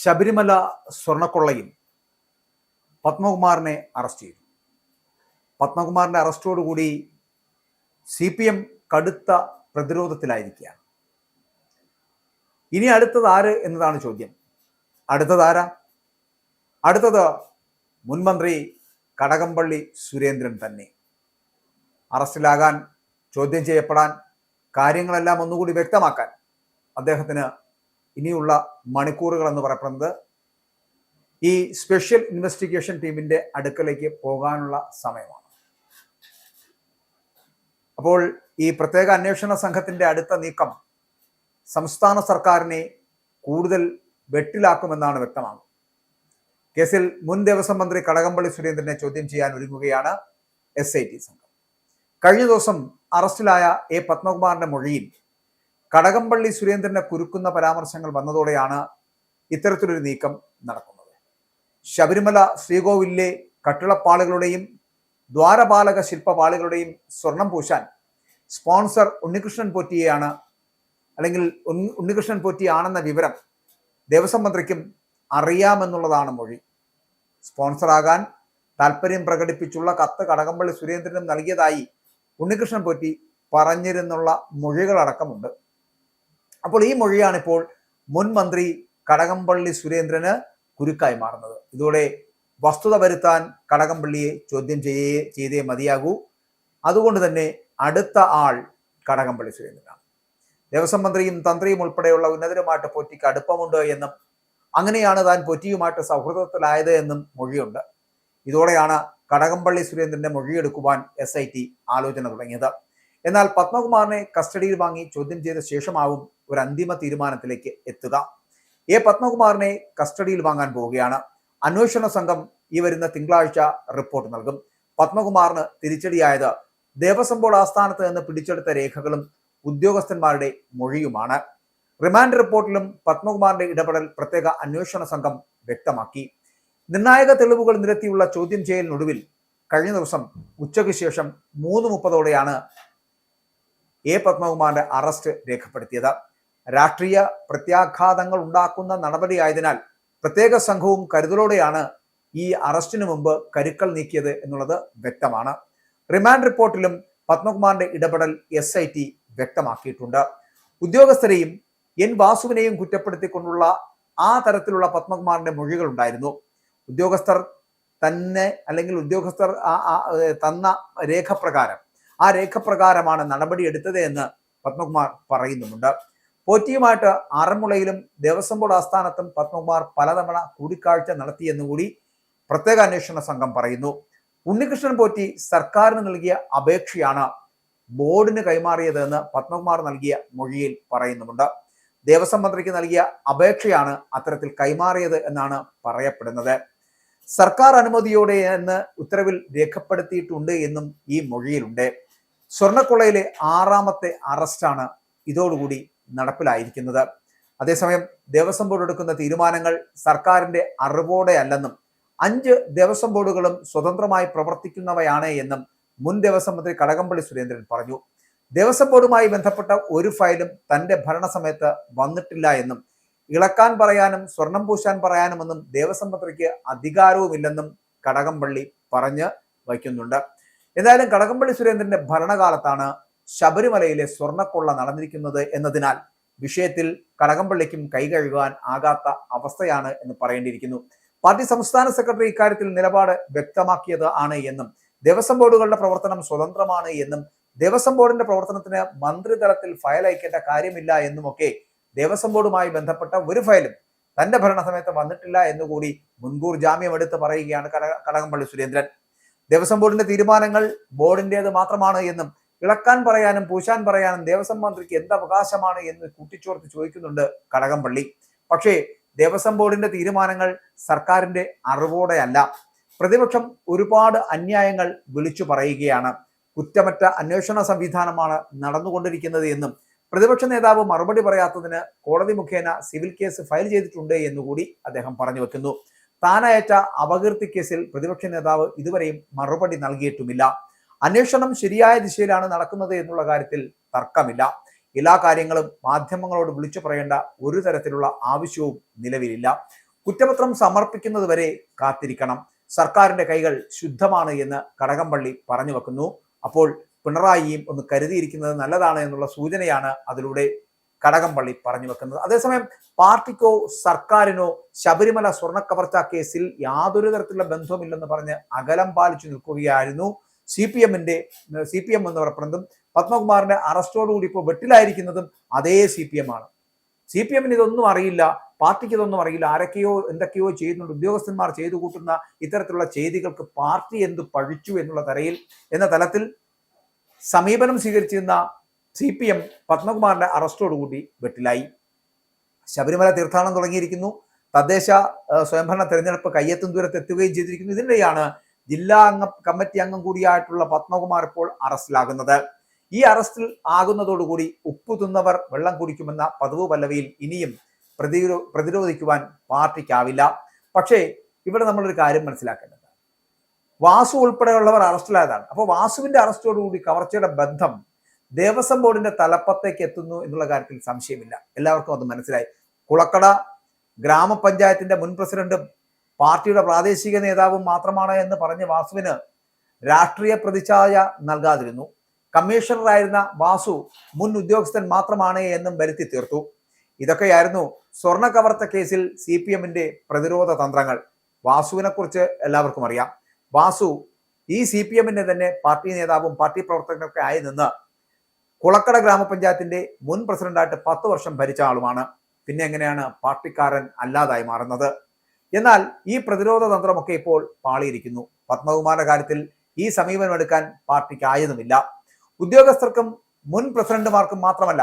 Sabarimala സ്വർണക്കൊള്ളയിൽ പത്മകുമാറിനെ arrest ചെയ്തു. പത്മകുമാറിന്റെ അറസ്റ്റോടുകൂടി CPM കടുത്ത പ്രതിരോധത്തിലായിരിക്കുകയാണ്. ഇനി അടുത്തത് ആര് എന്നതാണ് ചോദ്യം. അടുത്തത് ആരാ? അടുത്തത് മുൻമന്ത്രി കടകംപള്ളി സുരേന്ദ്രൻ തന്നെ. അറസ്റ്റിലാകാൻ, ചോദ്യം ചെയ്യപ്പെടാൻ, കാര്യങ്ങളെല്ലാം ഒന്നുകൂടി വ്യക്തമാക്കാൻ അദ്ദേഹത്തിന് ഇനിയുള്ള മണിക്കൂറുകൾ എന്ന് പറയപ്പെടുന്നത് ഈ സ്പെഷ്യൽ ഇൻവെസ്റ്റിഗേഷൻ ടീമിന്റെ അടുക്കലേക്ക് പോകാനുള്ള സമയമാണ്. അപ്പോൾ ഈ പ്രത്യേക അന്വേഷണ സംഘത്തിന്റെ അടുത്ത നീക്കം സംസ്ഥാന സർക്കാരിനെ കൂടുതൽ വെട്ടിലാക്കുമെന്നാണ് വ്യക്തമാകുന്നത്. കേസിൽ മുൻ ദേവസ്വം മന്ത്രി കടകംപള്ളി സുരേന്ദ്രനെ ചോദ്യം ചെയ്യാൻ ഒരുങ്ങുകയാണ് SIT സംഘം. കഴിഞ്ഞ ദിവസം അറസ്റ്റിലായ പത്മകുമാറിന്റെ മൊഴിയിൽ കടകംപള്ളി സുരേന്ദ്രനെ കുരുക്കുന്ന പരാമർശങ്ങൾ വന്നതോടെയാണ് ഇത്തരത്തിലൊരു നീക്കം നടക്കുന്നത്. ശബരിമല ശ്രീകോവിലിലെ കട്ടിളപ്പാളികളുടെയും ദ്വാരപാലക ശില്പപാളികളുടെയും സ്വർണം പൂശാൻ സ്പോൺസർ ഉണ്ണികൃഷ്ണൻ പോറ്റിയെയാണ്, അല്ലെങ്കിൽ ഉണ്ണികൃഷ്ണൻ പോറ്റിയാണെന്ന വിവരം ദേവസ്വം മന്ത്രിക്കും അറിയാമെന്നുള്ളതാണ് മൊഴി. സ്പോൺസറാകാൻ താല്പര്യം പ്രകടിപ്പിച്ചുള്ള കത്ത് കടകംപള്ളി സുരേന്ദ്രനും നൽകിയതായി ഉണ്ണികൃഷ്ണൻ പോറ്റി പറഞ്ഞിരുന്നുള്ള മൊഴികളടക്കമുണ്ട്. അപ്പോൾ ഈ മൊഴിയാണ് ഇപ്പോൾ മുൻ മന്ത്രി കടകംപള്ളി സുരേന്ദ്രന് കുരുക്കായി മാറുന്നത്. ഇതോടെ വസ്തുത വരുത്താൻ കടകംപള്ളിയെ ചോദ്യം ചെയ്തേ മതിയാകൂ. അതുകൊണ്ട് തന്നെ അടുത്ത ആൾ കടകംപള്ളി സുരേന്ദ്രനാണ്. ദേവസ്വം മന്ത്രിയും തന്ത്രിയും ഉൾപ്പെടെയുള്ള ഉന്നതരുമായിട്ട് പോറ്റിക്ക് അടുപ്പമുണ്ട് എന്നും അങ്ങനെയാണ് താൻ പോറ്റിയുമായിട്ട് സൗഹൃദത്തിലായത് എന്നും മൊഴിയുണ്ട്. ഇതോടെയാണ് കടകംപള്ളി സുരേന്ദ്രന്റെ മൊഴിയെടുക്കുവാൻ SIT ആലോചന തുടങ്ങിയത്. എന്നാൽ പത്മകുമാറിനെ കസ്റ്റഡിയിൽ വാങ്ങി ചോദ്യം ചെയ്ത ശേഷമാവും ഒരു അന്തിമ തീരുമാനത്തിലേക്ക് എത്തുക. പത്മകുമാറിനെ കസ്റ്റഡിയിൽ വാങ്ങാൻ പോവുകയാണ്. അന്വേഷണ സംഘം ഈ വരുന്ന തിങ്കളാഴ്ച റിപ്പോർട്ട് നൽകും. പത്മകുമാറിന് തിരിച്ചടിയായത് ദേവസ്വം ബോർഡ് ആസ്ഥാനത്ത് നിന്ന് പിടിച്ചെടുത്ത രേഖകളും ഉദ്യോഗസ്ഥന്മാരുടെ മൊഴിയുമാണ്. റിമാൻഡ് റിപ്പോർട്ടിലും പത്മകുമാറിന്റെ ഇടപെടൽ പ്രത്യേക അന്വേഷണ സംഘം വ്യക്തമാക്കി. നിർണായക തെളിവുകൾ നിരത്തിയുള്ള ചോദ്യം ചെയ്യലിനൊടുവിൽ കഴിഞ്ഞ ദിവസം ഉച്ചയ്ക്ക് ശേഷം 3:30 പത്മകുമാറിന്റെ അറസ്റ്റ് രേഖപ്പെടുത്തിയത്. രാഷ്ട്രീയ പ്രത്യാഘാതങ്ങൾ ഉണ്ടാക്കുന്ന നടപടിയായതിനാൽ പ്രത്യേക സംഘവും കരുതലോടെയാണ് ഈ അറസ്റ്റിന് മുമ്പ് കരുക്കൾ നീക്കിയത് എന്നുള്ളത് വ്യക്തമാണ്. റിമാൻഡ് റിപ്പോർട്ടിലും പത്മകുമാറിന്റെ ഇടപെടൽ SIT വ്യക്തമാക്കിയിട്ടുണ്ട്. ഉദ്യോഗസ്ഥരെയും വാസുവിനെയും കുറ്റപ്പെടുത്തിക്കൊണ്ടുള്ള ആ തരത്തിലുള്ള പത്മകുമാറിന്റെ മൊഴികൾ ഉണ്ടായിരുന്നു. ഉദ്യോഗസ്ഥർ തന്നെ, അല്ലെങ്കിൽ ഉദ്യോഗസ്ഥർ തന്ന രേഖപ്രകാരം, ആ രേഖപ്രകാരമാണ് നടപടി എടുത്തത് എന്ന് പത്മകുമാർ പറയുന്നുമുണ്ട്. പോറ്റിയുമായിട്ട് ആറന്മുളയിലും ദേവസ്വം ബോർഡ് ആസ്ഥാനത്തും പത്മകുമാർ പലതവണ കൂടിക്കാഴ്ച നടത്തിയെന്നുകൂടി പ്രത്യേക അന്വേഷണ സംഘം പറയുന്നു. ഉണ്ണികൃഷ്ണൻ പോറ്റി സർക്കാരിന് നൽകിയ അപേക്ഷയാണ് ബോർഡിന് കൈമാറിയതെന്ന് പത്മകുമാർ നൽകിയ മൊഴിയിൽ പറയുന്നുമുണ്ട്. ദേവസ്വം മന്ത്രിക്ക് നൽകിയ അപേക്ഷയാണ് അത്തരത്തിൽ കൈമാറിയത് എന്നാണ് പറയപ്പെടുന്നത്. സർക്കാർ അനുമതിയോടെ എന്ന് ഉത്തരവിൽ രേഖപ്പെടുത്തിയിട്ടുണ്ട് എന്നും ഈ മൊഴിയിലുണ്ട്. സ്വർണക്കൊള്ളയിലെ 6ാമത്തെ അറസ്റ്റാണ് ഇതോടുകൂടി നടപ്പിലായിരിക്കുന്നത്. അതേസമയം ദേവസ്വം ബോർഡ് എടുക്കുന്ന തീരുമാനങ്ങൾ സർക്കാരിന്റെ അറിവോടെ അല്ലെന്നും 5 ദേവസ്വം ബോർഡുകളും സ്വതന്ത്രമായി പ്രവർത്തിക്കുന്നവയാണ് എന്നും മുൻ ദേവസ്വം മന്ത്രി കടകംപള്ളി സുരേന്ദ്രൻ പറഞ്ഞു. ദേവസ്വം ബോർഡുമായി ബന്ധപ്പെട്ട ഒരു ഫയലും തന്റെ ഭരണസമയത്ത് വന്നിട്ടില്ല എന്നും ഇളക്കാൻ പറയാനും സ്വർണം പൂശാൻ പറയാനുമൊന്നും ദേവസ്വം മന്ത്രിക്ക് അധികാരവുമില്ലെന്നും കടകംപള്ളി പറഞ്ഞ് വയ്ക്കുന്നുണ്ട്. എന്തായാലും കടകംപള്ളി സുരേന്ദ്രന്റെ ഭരണകാലത്താണ് ശബരിമലയിലെ സ്വർണക്കൊള്ള നടന്നിരിക്കുന്നത് എന്നതിനാൽ വിഷയത്തിൽ കടകംപള്ളിക്കും കൈകഴുകാൻ ആകാത്ത അവസ്ഥയാണ് എന്ന് പറയേണ്ടിയിരിക്കുന്നു. പാർട്ടി സംസ്ഥാന സെക്രട്ടറി ഇക്കാര്യത്തിൽ നിലപാട് വ്യക്തമാക്കിയത് ആണ് എന്നും ദേവസ്വം ബോർഡുകളുടെ പ്രവർത്തനം സ്വതന്ത്രമാണ് എന്നും ദേവസ്വം ബോർഡിന്റെ പ്രവർത്തനത്തിന് മന്ത്രിതലത്തിൽ ഫയൽ അയക്കേണ്ട കാര്യമില്ല എന്നുമൊക്കെ ദേവസ്വം ബോർഡുമായി ബന്ധപ്പെട്ട ഒരു ഫയലും തന്റെ ഭരണസമയത്ത് വന്നിട്ടില്ല എന്നുകൂടി മുൻകൂർ ജാമ്യം എടുത്ത് പറയുകയാണ് കടകംപള്ളി സുരേന്ദ്രൻ. ദേവസ്വം ബോർഡിന്റെ തീരുമാനങ്ങൾ ബോർഡിന്റേത് മാത്രമാണ് എന്നും ഇളക്കാൻ പറയാനും പൂശാൻ പറയാനും ദേവസ്വം മന്ത്രിക്ക് എന്ത് അവകാശമാണ് എന്ന് കൂട്ടിച്ചോർത്ത് ചോദിക്കുന്നുണ്ട് കടകംപള്ളി. പക്ഷേ ദേവസ്വം ബോർഡിന്റെ തീരുമാനങ്ങൾ സർക്കാരിന്റെ അറിവോടെയല്ല. പ്രതിപക്ഷം ഒരുപാട് അന്യായങ്ങൾ വിളിച്ചു പറയുകയാണ്. കുറ്റമറ്റ അന്വേഷണ സംവിധാനമാണ് നടന്നുകൊണ്ടിരിക്കുന്നത് എന്നും പ്രതിപക്ഷ നേതാവ് മറുപടി പറയാത്തതിന് കോടതി മുഖേന സിവിൽ കേസ് ഫയൽ ചെയ്തിട്ടുണ്ട് എന്നുകൂടി അദ്ദേഹം പറഞ്ഞു വെക്കുന്നു. താനയച്ച അപകീർത്തി കേസിൽ പ്രതിപക്ഷ നേതാവ് ഇതുവരെയും മറുപടി നൽകിയിട്ടുമില്ല. അന്വേഷണം ശരിയായ ദിശയിലാണ് നടക്കുന്നത് എന്നുള്ള കാര്യത്തിൽ തർക്കമില്ല. എല്ലാ കാര്യങ്ങളും മാധ്യമങ്ങളോട് വിളിച്ചു പറയേണ്ട ഒരു തരത്തിലുള്ള ആവശ്യവും നിലവിലില്ല. കുറ്റപത്രം സമർപ്പിക്കുന്നത് വരെ കാത്തിരിക്കണം. സർക്കാരിന്റെ കൈകൾ ശുദ്ധമാണ് എന്ന് കടകംപള്ളി പറഞ്ഞു വെക്കുന്നു. അപ്പോൾ പിണറായിയും ഒന്ന് കരുതിയിരിക്കുന്നത് നല്ലതാണ് എന്നുള്ള സൂചനയാണ് അതിലൂടെ കടകംപള്ളി പറഞ്ഞു വെക്കുന്നത്. അതേസമയം പാർട്ടിക്കോ സർക്കാരിനോ ശബരിമല സ്വർണ്ണക്കവർച്ച കേസിൽ യാതൊരു തരത്തിലുള്ള ബന്ധവുമില്ലെന്ന് പറഞ്ഞ് അകലം പാലിച്ചു നിൽക്കുകയായിരുന്നു സി പി എം എന്ന് പറയപ്പെടുന്നതും പത്മകുമാറിന്റെ അറസ്റ്റോടുകൂടി ഇപ്പോൾ വെട്ടിലായിരിക്കുന്നതും അതേ സി പി എം ആണ്. സി പി എമ്മിന് ഇതൊന്നും അറിയില്ല, പാർട്ടിക്ക് ഇതൊന്നും അറിയില്ല. ആരൊക്കെയോ എന്തൊക്കെയോ ചെയ്യുന്നുണ്ട്, ഉദ്യോഗസ്ഥന്മാർ ചെയ്തു കൂട്ടുന്ന ഇത്തരത്തിലുള്ള ചെയ്തികൾക്ക് പാർട്ടി എന്ത് പഴിച്ചു എന്ന തലത്തിൽ സമീപനം സ്വീകരിച്ചിരുന്ന സി പി എം പത്മകുമാറിന്റെ അറസ്റ്റോടുകൂടി വെട്ടിലായി. ശബരിമല തീർത്ഥാടനം തുടങ്ങിയിരിക്കുന്നു. തദ്ദേശ സ്വയംഭരണ തെരഞ്ഞെടുപ്പ് കയ്യെത്തും ദൂരത്ത് എത്തുകയും ചെയ്തിരിക്കുന്നു. ഇതിനിടെയാണ് ജില്ലാ കമ്മിറ്റി അംഗം കൂടിയായിട്ടുള്ള പത്മകുമാർ ഇപ്പോൾ അറസ്റ്റിലാകുന്നത്. ഈ അറസ്റ്റിൽ ആകുന്നതോടുകൂടി ഉപ്പു തിന്നവർ വെള്ളം കുടിക്കുമെന്ന പതിവ് പല്ലവിയിൽ ഇനിയും പ്രതിരോധിക്കുവാൻ പാർട്ടിക്കാവില്ല. പക്ഷേ ഇവിടെ നമ്മളൊരു കാര്യം മനസ്സിലാക്കേണ്ടത്, വാസു ഉൾപ്പെടെയുള്ളവർ അറസ്റ്റിലായതാണ്. അപ്പോൾ വാസുവിന്റെ അറസ്റ്റോടുകൂടി കവർച്ചയുടെ ബന്ധം ദേവസ്വം ബോർഡിന്റെ തലപ്പത്തേക്ക് എത്തുന്നു എന്നുള്ള കാര്യത്തിൽ സംശയമില്ല. എല്ലാവർക്കും അത് മനസ്സിലായി. കുളക്കട ഗ്രാമപഞ്ചായത്തിന്റെ മുൻ പ്രസിഡന്റും പാർട്ടിയുടെ പ്രാദേശിക നേതാവും മാത്രമാണ് എന്ന് പറഞ്ഞ വാസുവിന് രാഷ്ട്രീയ പ്രതിച്ഛായ നൽകാതിരുന്നു. കമ്മീഷണറായിരുന്ന വാസു മുൻ ഉദ്യോഗസ്ഥൻ മാത്രമാണ് എന്നും വരുത്തി തീർത്തു. ഇതൊക്കെയായിരുന്നു സ്വർണ്ണ കവർച്ച കേസിൽ സി പി എമ്മിന്റെ പ്രതിരോധ തന്ത്രങ്ങൾ. വാസുവിനെ കുറിച്ച് എല്ലാവർക്കും അറിയാം. വാസു ഈ സി പി എമ്മിന്റെ തന്നെ പാർട്ടി നേതാവും പാർട്ടി പ്രവർത്തകനൊക്കെ ആയി നിന്ന് കുളക്കട ഗ്രാമപഞ്ചായത്തിന്റെ മുൻ പ്രസിഡന്റായിട്ട് 10 വർഷം ഭരിച്ച ആളുമാണ്. പിന്നെ എങ്ങനെയാണ് പാർട്ടിക്കാരൻ അല്ലാതായി മാറുന്നത്? എന്നാൽ ഈ പ്രതിരോധ തന്ത്രമൊക്കെ ഇപ്പോൾ പാളിയിരിക്കുന്നു. പത്മകുമാറിന്റെ കാര്യത്തിൽ ഈ സമീപനം എടുക്കാൻ പാർട്ടിക്ക് ആയതുമില്ല. ഉദ്യോഗസ്ഥർക്കും മുൻ പ്രസിഡന്റുമാർക്കും മാത്രമല്ല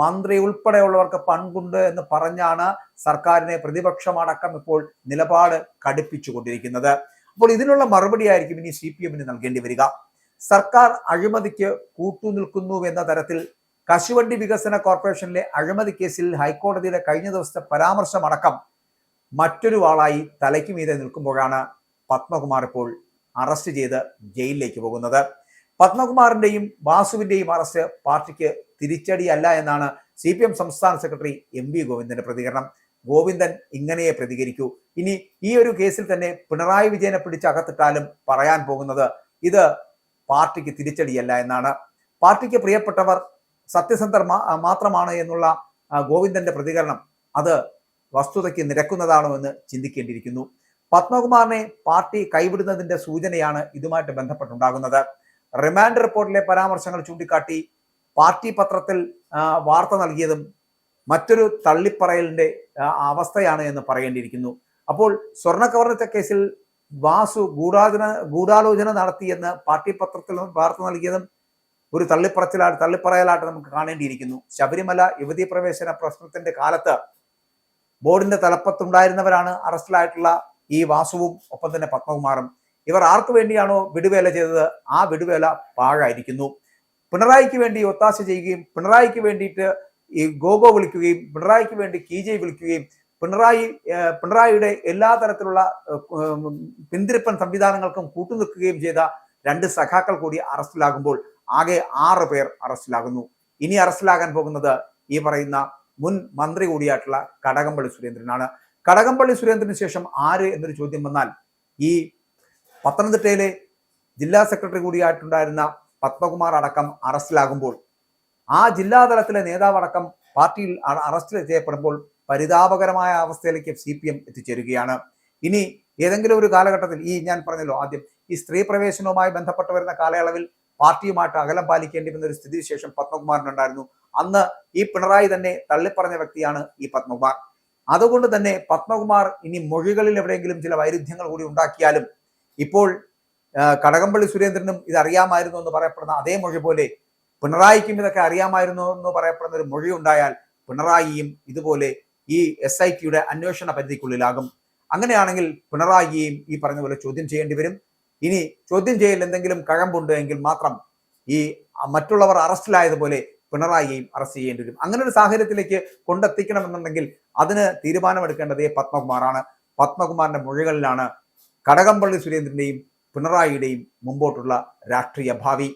മന്ത്രി ഉൾപ്പെടെയുള്ളവർക്ക് പങ്കുണ്ട് എന്ന് പറഞ്ഞാണ് സർക്കാരിനെ പ്രതിപക്ഷമടക്കം ഇപ്പോൾ നിലപാട് കടുപ്പിച്ചുകൊണ്ടിരിക്കുന്നത്. അപ്പോൾ ഇതിനുള്ള മറുപടി ആയിരിക്കും ഇനി സി പി എമ്മിന് നൽകേണ്ടി വരിക. സർക്കാർ അഴിമതിക്ക് കൂട്ടുനിൽക്കുന്നു എന്ന തരത്തിൽ കശുവണ്ടി വികസന കോർപ്പറേഷനിലെ അഴിമതി കേസിൽ ഹൈക്കോടതിയുടെ കഴിഞ്ഞ ദിവസത്തെ പരാമർശമടക്കം മറ്റൊരു വാളായി തലയ്ക്ക് മീതെ നിൽക്കുമ്പോഴാണ് പത്മകുമാർ ഇപ്പോൾ അറസ്റ്റ് ചെയ്ത് ജയിലിലേക്ക് പോകുന്നത്. പത്മകുമാറിന്റെയും വാസുവിന്റെയും അറസ്റ്റ് പാർട്ടിക്ക് തിരിച്ചടിയല്ല എന്നാണ് സി പി എം സംസ്ഥാന സെക്രട്ടറി എം വി ഗോവിന്ദന്റെ പ്രതികരണം. ഗോവിന്ദൻ ഇങ്ങനെയേ പ്രതികരിക്കൂ. ഇനി ഈ ഒരു കേസിൽ തന്നെ പിണറായി വിജയനെ പിടിച്ച് അകത്തിട്ടാലും പറയാൻ പോകുന്നത് ഇത് പാർട്ടിക്ക് തിരിച്ചടിയല്ല എന്നാണ്. പാർട്ടിക്ക് പ്രിയപ്പെട്ടവർ സത്യസന്ധർ മാത്രമാണ് എന്നുള്ള ഗോവിന്ദന്റെ പ്രതികരണം അത് വസ്തുതയ്ക്ക് നിരക്കുന്നതാണോ എന്ന് ചിന്തിക്കേണ്ടിയിരിക്കുന്നു. പത്മകുമാറിനെ പാർട്ടി കൈവിടുന്നതിന്റെ സൂചനയാണ് ഇതുമായിട്ട് ബന്ധപ്പെട്ടുണ്ടാകുന്നത്. റിമാൻഡ് റിപ്പോർട്ടിലെ പരാമർശങ്ങൾ ചൂണ്ടിക്കാട്ടി പാർട്ടി പത്രത്തിൽ വാർത്ത നൽകിയതും മറ്റൊരു തള്ളിപ്പറയലിന്റെ അവസ്ഥയാണ് എന്ന് പറയേണ്ടിയിരിക്കുന്നു. അപ്പോൾ സ്വർണ്ണ കവർച്ച കേസിൽ വാസു ഗൂഢാലോചന നടത്തിയെന്ന് പാർട്ടി പത്രത്തിൽ വാർത്ത നൽകിയതും ഒരു തള്ളിപ്പറയലായിട്ട് നമുക്ക് കാണേണ്ടിയിരിക്കുന്നു. ശബരിമല യുവതീ പ്രവേശന പ്രശ്നത്തിന്റെ കാലത്ത് ബോർഡിന്റെ തലപ്പത്തുണ്ടായിരുന്നവരാണ് അറസ്റ്റിലായിട്ടുള്ള ഈ വാസുവും ഒപ്പം തന്നെ പത്മകുമാറും. ഇവർ ആർക്കു വേണ്ടിയാണോ വിടുവേല ചെയ്തത് ആ വിടുവേല പാഴായിരിക്കുന്നു. പിണറായിക്ക് വേണ്ടി ഒത്താശ ചെയ്യുകയും പിണറായിക്ക് വേണ്ടിയിട്ട് ഈ ഗോഗോ വിളിക്കുകയും പിണറായിക്ക് വേണ്ടി കീജെ വിളിക്കുകയും പിണറായിയുടെ എല്ലാ തരത്തിലുള്ള പിന്തിരിപ്പൻ സംവിധാനങ്ങൾക്കും കൂട്ടുനിൽക്കുകയും ചെയ്ത 2 സഖാക്കൾ കൂടി അറസ്റ്റിലാകുമ്പോൾ ആകെ 6 പേർ അറസ്റ്റിലാകുന്നു. ഇനി അറസ്റ്റിലാകാൻ പോകുന്നത് ഈ പറയുന്ന മുൻ മന്ത്രി കൂടിയായിട്ടുള്ള കടകംപള്ളി സുരേന്ദ്രനാണ്. കടകംപള്ളി സുരേന്ദ്രന് ശേഷം ആര് എന്നൊരു ചോദ്യം വന്നാൽ ഈ പത്തനംതിട്ടയിലെ ജില്ലാ സെക്രട്ടറി കൂടിയായിട്ടുണ്ടായിരുന്ന പത്മകുമാർ അടക്കം അറസ്റ്റിലാകുമ്പോൾ ആ ജില്ലാതലത്തിലെ നേതാവടക്കം പാർട്ടിയിൽ അറസ്റ്റ് ചെയ്യപ്പെടുമ്പോൾ പരിതാപകരമായ അവസ്ഥയിലേക്ക് സി പി എം എത്തിച്ചേരുകയാണ്. ഇനി ഏതെങ്കിലും ഒരു കാലഘട്ടത്തിൽ ഞാൻ പറഞ്ഞല്ലോ ആദ്യം ഈ സ്ത്രീ പ്രവേശനവുമായി ബന്ധപ്പെട്ട് വരുന്ന കാലയളവിൽ പാർട്ടിയുമായിട്ട് അകലം പാലിക്കേണ്ടി വന്ന ഒരു സ്ഥിതിവിശേഷം പത്മകുമാറിനുണ്ടായിരുന്നു. അന്ന് ഈ പിണറായി തന്നെ തള്ളിപ്പറഞ്ഞ വ്യക്തിയാണ് ഈ പത്മകുമാർ. അതുകൊണ്ട് തന്നെ പത്മകുമാർ ഇനി മൊഴികളിൽ എവിടെയെങ്കിലും ചില വൈരുദ്ധ്യങ്ങൾ കൂടി ഉണ്ടാക്കിയാലും ഇപ്പോൾ കടകംപള്ളി സുരേന്ദ്രനും ഇത് അറിയാമായിരുന്നു എന്ന് പറയപ്പെടുന്ന അതേ മൊഴി പോലെ പിണറായിക്കും ഇതൊക്കെ അറിയാമായിരുന്നു എന്ന് പറയപ്പെടുന്ന ഒരു മൊഴി ഉണ്ടായാൽ പിണറായിയും ഇതുപോലെ ഈ SITയുടെ അന്വേഷണ പരിധിക്കുള്ളിലാകും. അങ്ങനെയാണെങ്കിൽ പിണറായിയെയും ഈ പറഞ്ഞ പോലെ ചോദ്യം ചെയ്യേണ്ടി വരും. ഇനി ചോദ്യം ചെയ്യൽ എന്തെങ്കിലും കഴമ്പുണ്ട് എങ്കിൽ മാത്രം ഈ മറ്റുള്ളവർ അറസ്റ്റിലായതുപോലെ പിണറായിയെയും അറസ്റ്റ് ചെയ്യേണ്ടി വരും. അങ്ങനെ ഒരു സാഹചര്യത്തിലേക്ക് കൊണ്ടെത്തിക്കണമെന്നുണ്ടെങ്കിൽ അതിന് തീരുമാനമെടുക്കേണ്ടതേ പത്മകുമാറാണ്. പത്മകുമാറിന്റെ മൊഴികളിലാണ് കടകംപള്ളി സുരേന്ദ്രന്റെയും പിണറായിയുടെയും മുമ്പോട്ടുള്ള രാഷ്ട്രീയ ഭാവി.